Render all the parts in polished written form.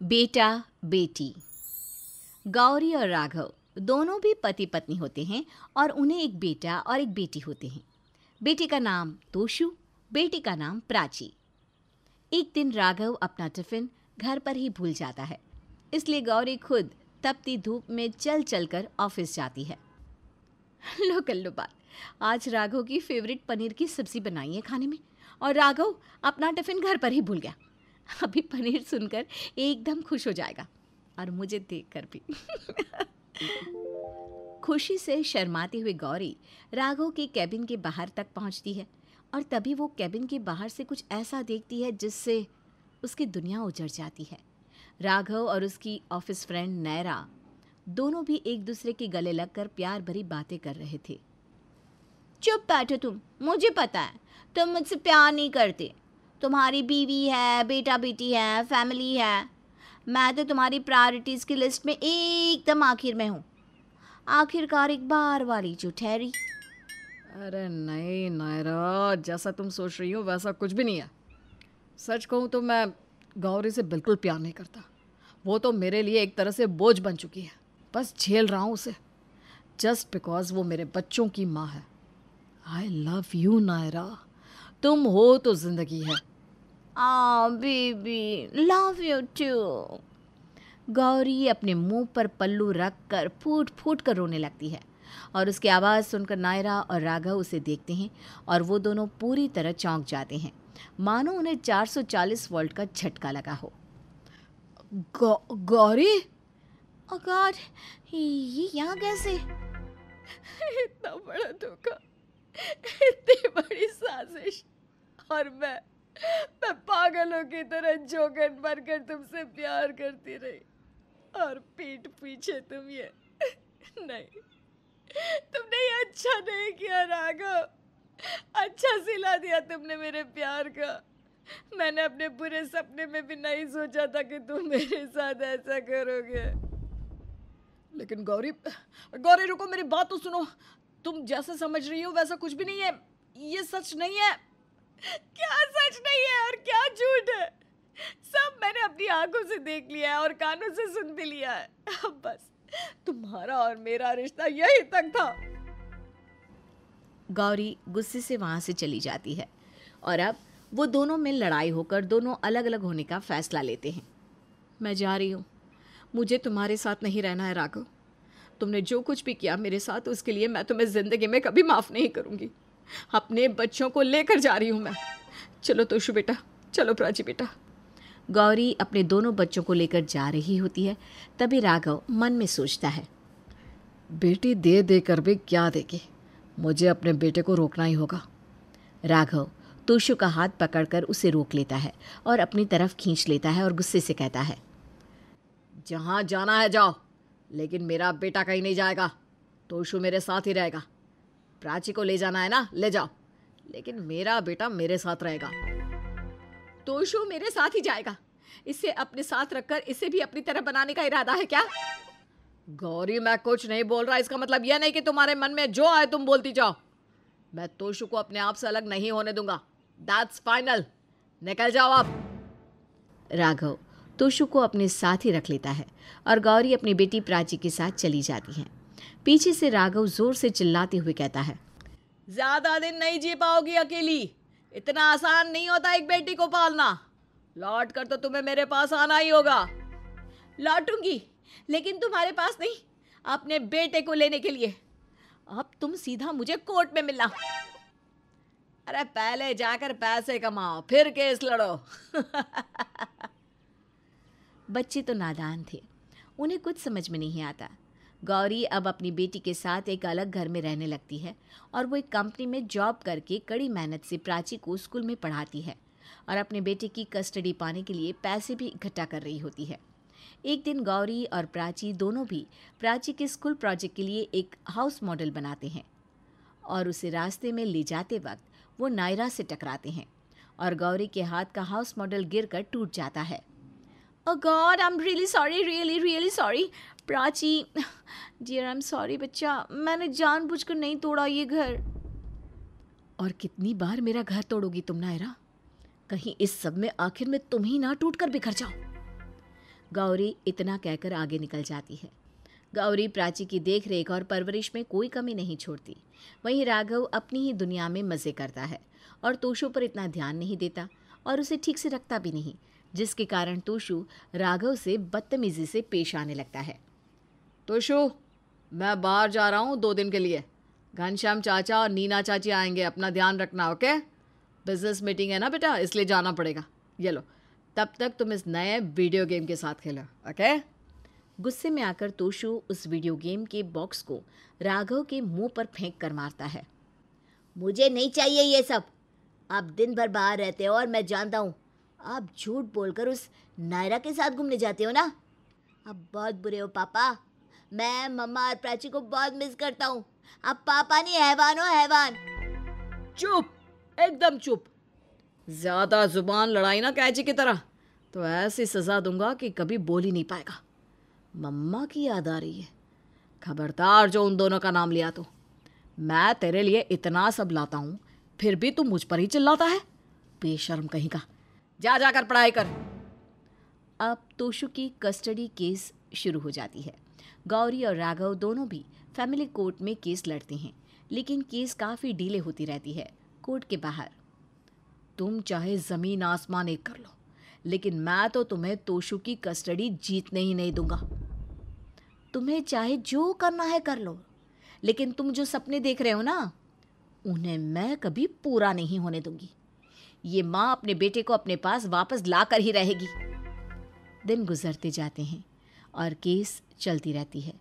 बेटा बेटी। गौरी और राघव दोनों भी पति पत्नी होते हैं और उन्हें एक बेटा और एक बेटी होते हैं। बेटे का नाम तोशु, बेटी का नाम प्राची। एक दिन राघव अपना टिफिन घर पर ही भूल जाता है, इसलिए गौरी खुद तपती धूप में चल चल कर ऑफिस जाती है। लो कर लो बात, आज राघव की फेवरेट पनीर की सब्जी बनाई है खाने में और राघव अपना टिफिन घर पर ही भूल गया। अभी पनीर सुनकर एकदम खुश हो जाएगा और मुझे देखकर भी। खुशी से शर्माती हुई गौरी राघव के कैबिन के बाहर तक पहुंचती है और तभी वो कैबिन के बाहर से कुछ ऐसा देखती है जिससे उसकी दुनिया उजड़ जाती है। राघव और उसकी ऑफिस फ्रेंड नैरा दोनों भी एक दूसरे के गले लगकर प्यार भरी बातें कर रहे थे। चुप बैठो तुम, मुझे पता है तुम मुझसे प्यार नहीं करते। तुम्हारी बीवी है, बेटा बेटी है, फैमिली है। मैं तो तुम्हारी प्रायोरिटीज़ की लिस्ट में एकदम आखिर में हूँ। आखिरकार एक बार वाली जो ठहरी। अरे नहीं नायरा, जैसा तुम सोच रही हो वैसा कुछ भी नहीं है। सच कहूँ तो मैं गौरी से बिल्कुल प्यार नहीं करता। वो तो मेरे लिए एक तरह से बोझ बन चुकी है। बस झेल रहा हूँ उसे, जस्ट बिकॉज वो मेरे बच्चों की माँ है। आई लव यू नायरा, तुम हो तो जिंदगी है। Baby, love you too. Gauri अपने मुंह पर पल्लू रख कर फूट फूट कर रोने लगती है और उसकी आवाज़ सुनकर नायरा और राघव उसे देखते हैं और वो दोनों पूरी तरह चौंक जाते हैं, मानो उन्हें 440 वोल्ट का झटका लगा हो। गौरी, ओह गॉड, ये यहाँ कैसे? इतना बड़ा धोखा, इतनी बड़ी साजिश, और मैं पागलों की तरह जोगन बनकर तुमसे प्यार करती रही और पीठ पीछे तुम ये नहीं, तुमने ये अच्छा नहीं किया राघव। अच्छा सिला दिया तुमने मेरे प्यार का। मैंने अपने बुरे सपने में भी नहीं सोचा था कि तुम मेरे साथ ऐसा करोगे। लेकिन गौरी, गौरी रुको, मेरी बात तो सुनो। तुम जैसा समझ रही हो वैसा कुछ भी नहीं है। ये सच नहीं है। क्या सच नहीं है और क्या झूठ है? सब मैंने अपनी आंखों से देख लिया है और कानों से सुन भी लिया है। अब बस तुम्हारा और मेरा रिश्ता यही तक था। गौरी गुस्से से वहाँ से चली जाती है और अब वो दोनों में लड़ाई होकर दोनों अलग अलग होने का फैसला लेते हैं। मैं जा रही हूँ, मुझे तुम्हारे साथ नहीं रहना है राघव। तुमने जो कुछ भी किया मेरे साथ, उसके लिए मैं तुम्हें ज़िंदगी में कभी माफ़ नहीं करूँगी। अपने बच्चों को लेकर जा रही हूँ मैं। चलो तोशु बेटा, चलो प्राची बेटा। गौरी अपने दोनों बच्चों को लेकर जा रही होती है, तभी राघव मन में सोचता है, बेटी दे दे कर भी क्या देगी, मुझे अपने बेटे को रोकना ही होगा। राघव तोशु का हाथ पकड़कर उसे रोक लेता है और अपनी तरफ खींच लेता है और गुस्से से कहता है, जहाँ जाना है जाओ, लेकिन मेरा बेटा कहीं नहीं जाएगा। तोशु मेरे साथ ही रहेगा। प्राची को ले जाना है ना, ले जाओ, लेकिन मेरा बेटा मेरे साथ रहेगा। तोशु मेरे साथ ही जाएगा। इसे अपने साथ रखकर इसे भी अपनी तरह बनाने का इरादा है क्या? गौरी, मैं कुछ नहीं बोल रहा। इसका मतलब यह नहीं कि तुम्हारे मन में जो आए तुम बोलती जाओ। मैं तोशु को अपने आप से अलग नहीं होने दूंगा। That's final. निकल जाओ आप। राघव तोशु को अपने साथ ही रख लेता है और गौरी अपनी बेटी प्राची के साथ चली जाती है। पीछे से राघव जोर से चिल्लाते हुए कहता है, ज्यादा दिन नहीं जी पाओगी अकेली। इतना आसान नहीं होता एक बेटी को पालना। लौट कर तो तुम्हें मेरे पास आना ही होगा। लौटूंगी, लेकिन तुम्हारे पास नहीं, अपने बेटे को लेने के लिए। अब तुम सीधा मुझे कोर्ट में मिलना। अरे पहले जाकर पैसे कमाओ, फिर केस लड़ो। बच्चे तो नादान थे, उन्हें कुछ समझ में नहीं आता। गौरी अब अपनी बेटी के साथ एक अलग घर में रहने लगती है और वो एक कंपनी में जॉब करके कड़ी मेहनत से प्राची को स्कूल में पढ़ाती है और अपने बेटे की कस्टडी पाने के लिए पैसे भी इकट्ठा कर रही होती है। एक दिन गौरी और प्राची दोनों भी प्राची के स्कूल प्रोजेक्ट के लिए एक हाउस मॉडल बनाते हैं और उसे रास्ते में ले जाते वक्त वो नायरा से टकराते हैं और गौरी के हाथ का हाउस मॉडल गिरकर टूट जाता है। Oh God, I'm really sorry, really sorry. Prachi, dear, I'm sorry बच्चा, मैंने जानबूझकर नहीं तोड़ा ये घर। और कितनी बार मेरा घर तोड़ोगी तुम नायरा? कहीं इस सब में आखिर में तुम ही ना टूट कर बिखर जाओ। गौरी इतना कहकर आगे निकल जाती है। गौरी प्राची की देखरेख और परवरिश में कोई कमी नहीं छोड़ती। वहीं राघव अपनी ही दुनिया में मज़े करता है और तोशु पर इतना ध्यान नहीं देता और उसे ठीक से रखता भी नहीं, जिसके कारण तोशु राघव से बदतमीजी से पेश आने लगता है। तोशु, मैं बाहर जा रहा हूँ 2 दिन के लिए। घनश्याम चाचा और नीना चाची आएंगे, अपना ध्यान रखना, ओके? बिजनेस मीटिंग है ना बेटा, इसलिए जाना पड़ेगा। ये लो, तब तक तुम इस नए वीडियो गेम के साथ खेलो, ओके? गुस्से में आकर तोशु उस वीडियो गेम के बॉक्स को राघव के मुंह पर फेंक कर मारता है। मुझे नहीं चाहिए ये सब। आप दिन भर बाहर रहते हो और मैं जानता हूँ आप झूठ बोलकर उस नायरा के साथ घूमने जाते हो ना। आप बहुत बुरे हो पापा। मैं मम्मा और प्राची को बहुत मिस करता हूँ। आप पापा नहीं, हैवान हो, हैवान। चुप, एकदम चुप। ज़्यादा जुबान लड़ाई ना कैची की तरह, तो ऐसी सज़ा दूंगा कि कभी बोल ही नहीं पाएगा। मम्मा की याद आ रही है। खबरदार जो उन दोनों का नाम लिया तो। मैं तेरे लिए इतना सब लाता हूँ, फिर भी तू मुझ पर ही चिल्लाता है। बेशर्म कहीं का। जा जाकर पढ़ाई कर। अब तोशु की कस्टडी केस शुरू हो जाती है। गौरी और राघव दोनों भी फैमिली कोर्ट में केस लड़ते हैं, लेकिन केस काफ़ी डिले होती रहती है कोर्ट के बाहर। तुम चाहे ज़मीन आसमान एक कर लो, लेकिन मैं तो तुम्हें तोशु की कस्टडी जीतने ही नहीं दूंगा। तुम्हें चाहे जो करना है कर लो, लेकिन तुम जो सपने देख रहे हो ना, उन्हें मैं कभी पूरा नहीं होने दूंगी। ये माँ अपने बेटे को अपने पास वापस ला कर ही रहेगी। दिन गुजरते जाते हैं और केस चलती रहती है।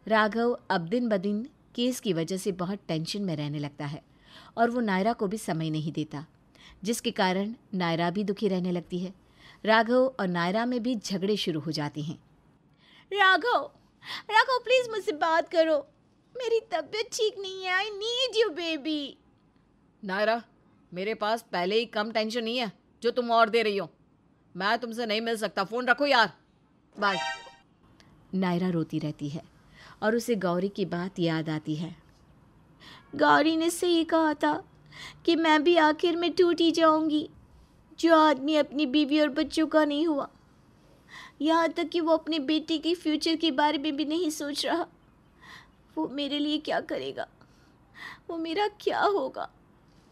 राघव अब दिन ब दिन केस की वजह से बहुत टेंशन में रहने लगता है और वो नायरा को भी समय नहीं देता, जिसके कारण नायरा भी दुखी रहने लगती है। राघव और नायरा में भी झगड़े शुरू हो जाते हैं। राघव, राघव प्लीज मुझसे बात करो। मेरी तबीयत ठीक नहीं है। I need you baby. Naira, मेरे पास पहले ही कम टेंशन नहीं है जो तुम और दे रही हो। मैं तुमसे नहीं मिल सकता। फ़ोन रखो यार, बाय। नायरा रोती रहती है और उसे गौरी की बात याद आती है। गौरी ने सही कहा था कि मैं भी आखिर में टूट ही जाऊंगी। जो आदमी अपनी बीवी और बच्चों का नहीं हुआ, यहाँ तक कि वो अपने बेटे के फ्यूचर के बारे में भी नहीं सोच रहा, वो मेरे लिए क्या करेगा? वो मेरा क्या होगा?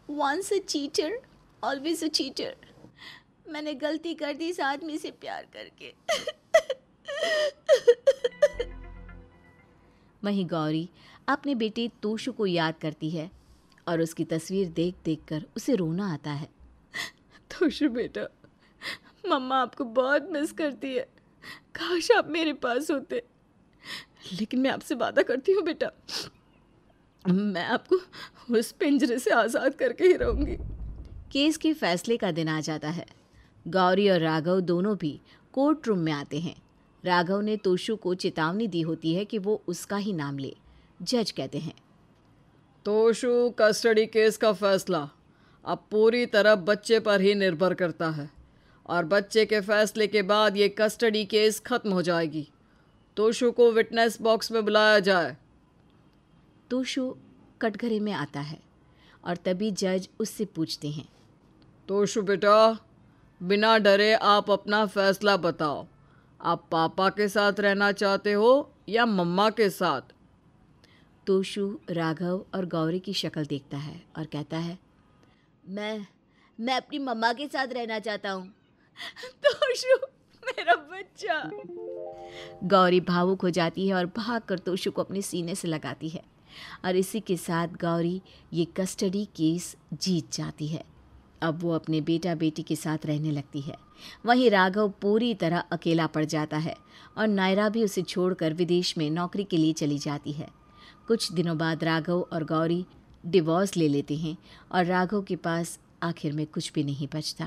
Once a cheater always a cheater. मैंने गलती कर दी इस आदमी से प्यार करके। वहीं गौरी अपने बेटे तोशु को याद करती है और उसकी तस्वीर देख देख कर उसे रोना आता है। तोशु बेटा, मम्मा आपको बहुत मिस करती है। काश आप मेरे पास होते। लेकिन मैं आपसे वादा करती हूँ बेटा, मैं आपको उस पिंजरे से आज़ाद करके ही रहूँगी। केस के फैसले का दिन आ जाता है। गौरी और राघव दोनों भी कोर्ट रूम में आते हैं। राघव ने तोशु को चेतावनी दी होती है कि वो उसका ही नाम ले। जज कहते हैं, तोशु कस्टडी केस का फैसला अब पूरी तरह बच्चे पर ही निर्भर करता है और बच्चे के फैसले के बाद ये कस्टडी केस खत्म हो जाएगी। तोशु को विटनेस बॉक्स में बुलाया जाए। तोशु कटघरे में आता है और तभी जज उससे पूछते हैं, तोशु बेटा, बिना डरे आप अपना फैसला बताओ। आप पापा के साथ रहना चाहते हो या मम्मा के साथ? तोशु राघव और गौरी की शक्ल देखता है और कहता है, मैं अपनी मम्मा के साथ रहना चाहता हूँ। तोशु, मेरा बच्चा। गौरी भावुक हो जाती है और भागकर तोशु को अपने सीने से लगाती है और इसी के साथ गौरी ये कस्टडी केस जीत जाती है। अब वो अपने बेटा बेटी के साथ रहने लगती है। वहीं राघव पूरी तरह अकेला पड़ जाता है और नायरा भी उसे छोड़कर विदेश में नौकरी के लिए चली जाती है। कुछ दिनों बाद राघव और गौरी डिवोर्स ले लेते हैं और राघव के पास आखिर में कुछ भी नहीं बचता।